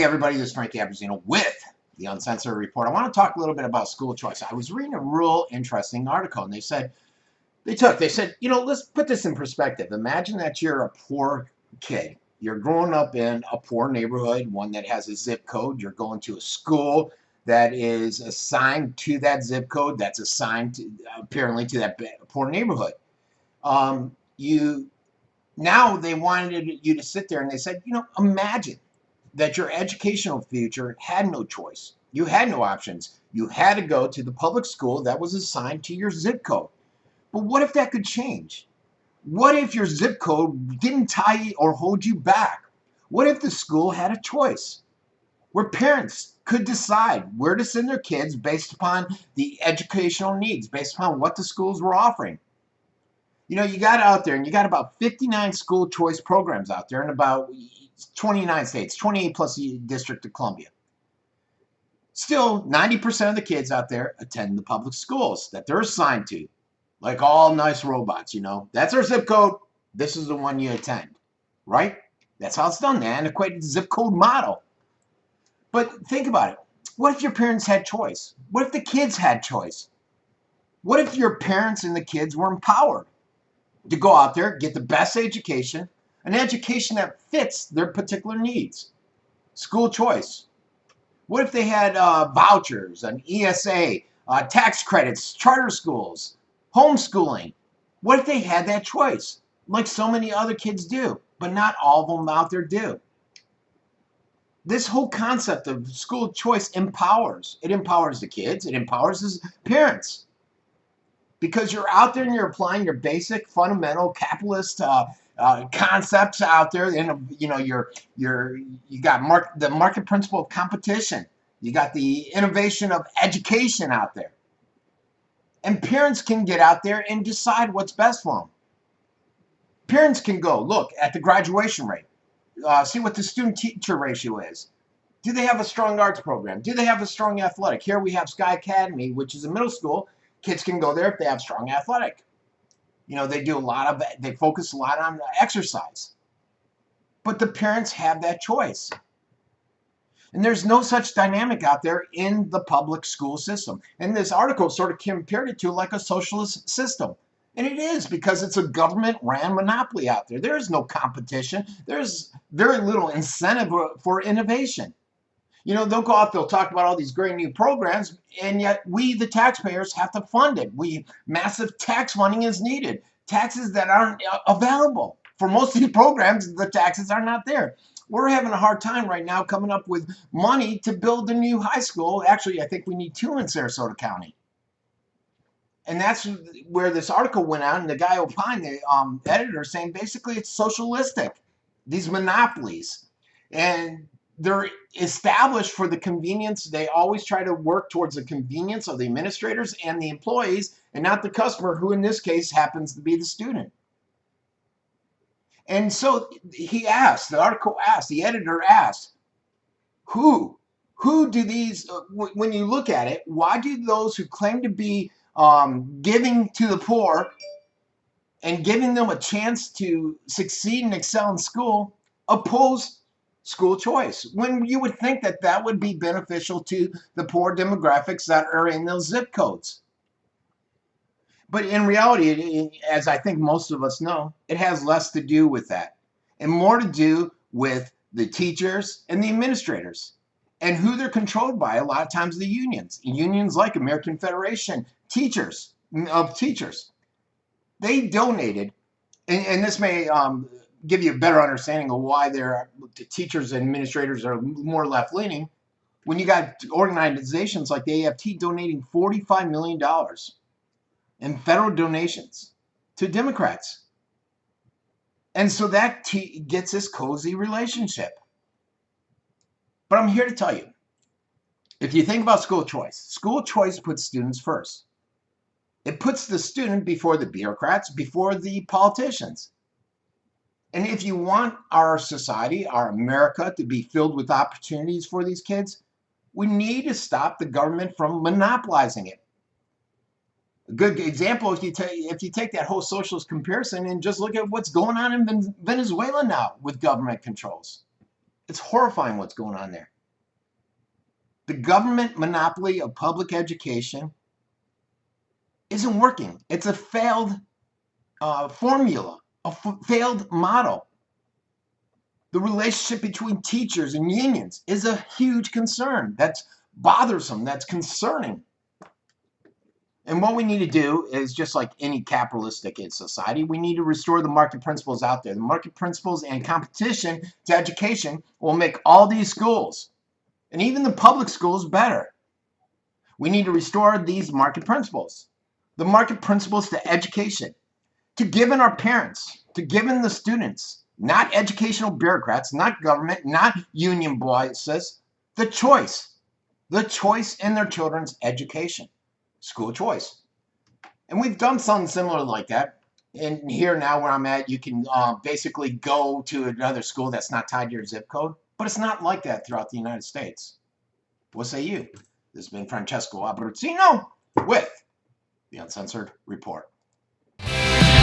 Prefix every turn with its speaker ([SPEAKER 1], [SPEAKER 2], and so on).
[SPEAKER 1] Hey everybody, this is Frank Abbruzzino with the Uncensored Report. I want to talk a little bit about school choice. I was reading a real interesting article, and they said, let's put this in perspective. Imagine that you're a poor kid. You're growing up in a poor neighborhood, one that has a zip code. You're going to a school that is assigned to that zip code, that's assigned to, apparently to that poor neighborhood. Now they wanted you to sit there, and they said, imagine that your educational future had no choice. You had no options. You had to go to the public school that was assigned to your zip code. But what if that could change? What if your zip code didn't tie you or hold you back? What if the school had a choice where parents could decide where to send their kids based upon the educational needs, based upon what the schools were offering? You got out there, and you got about 59 school choice programs out there in about 29 states, 28 plus the District of Columbia. Still, 90% of the kids out there attend the public schools that they're assigned to, like all nice robots, That's our zip code. This is the one you attend, right? That's how it's done, man. Equated zip code model. But think about it. What if your parents had choice? What if the kids had choice? What if your parents and the kids were empowered to go out there, get the best education, an education that fits their particular needs? School choice. What if they had vouchers, an ESA, tax credits, charter schools, homeschooling? What if they had that choice, like so many other kids do, but not all of them out there do? This whole concept of school choice empowers. It empowers the kids. It empowers the parents. Because you're out there and you're applying your basic, fundamental, capitalist concepts out there, and you got the market principle of competition. You got the innovation of education out there, and parents can get out there and decide what's best for them. Parents can go look at the graduation rate, see what the student-teacher ratio is. Do they have a strong arts program? Do they have a strong athletic? Here we have Sky Academy, which is a middle school. Kids can go there if they have strong athletic. They focus a lot on exercise. But the parents have that choice. And there's no such dynamic out there in the public school system. And this article sort of compared it to like a socialist system. And it is, because it's a government-ran monopoly out there. There is no competition. There's very little incentive for innovation. They'll go out, they'll talk about all these great new programs, and yet we, the taxpayers, have to fund it. Massive tax funding is needed. Taxes that aren't available. For most of these programs, the taxes are not there. We're having a hard time right now coming up with money to build a new high school. Actually, I think we need 2 in Sarasota County. And that's where this article went out, and the guy opined, the editor, saying basically it's socialistic, these monopolies. And they're established for the convenience. They always try to work towards the convenience of the administrators and the employees, and not the customer, who in this case happens to be the student. And so the editor asked, who do these, when you look at it, why do those who claim to be giving to the poor and giving them a chance to succeed and excel in school oppose school choice, when you would think that that would be beneficial to the poor demographics that are in those zip codes? But in reality, as I think most of us know, it has less to do with that and more to do with the teachers and the administrators and who they're controlled by. A lot of times the unions like American Federation of Teachers, they donated, and this may give you a better understanding of why the teachers and administrators are more left-leaning. When you got organizations like the AFT donating $45 million in federal donations to Democrats. And so that gets this cozy relationship. But I'm here to tell you, if you think about school choice puts students first. It puts the student before the bureaucrats, before the politicians. And if you want our society, our America, to be filled with opportunities for these kids, we need to stop the government from monopolizing it. A good example, if you take that whole socialist comparison and just look at what's going on in Venezuela now with government controls. It's horrifying what's going on there. The government monopoly of public education isn't working. It's a failed formula, a failed model. The relationship between teachers and unions is a huge concern. That's bothersome. That's concerning. And what we need to do is, just like any capitalistic society, we need to restore the market principles out there. The market principles and competition to education will make all these schools, and even the public schools, better. We need to restore these market principles. The market principles to education, to giving our parents, to giving the students, not educational bureaucrats, not government, not union bosses, the choice in their children's education. School choice. And we've done something similar like that. And here now where I'm at, you can basically go to another school that's not tied to your zip code. But it's not like that throughout the United States. What say you? This has been Francesco Abbruzzino with the Uncensored Report.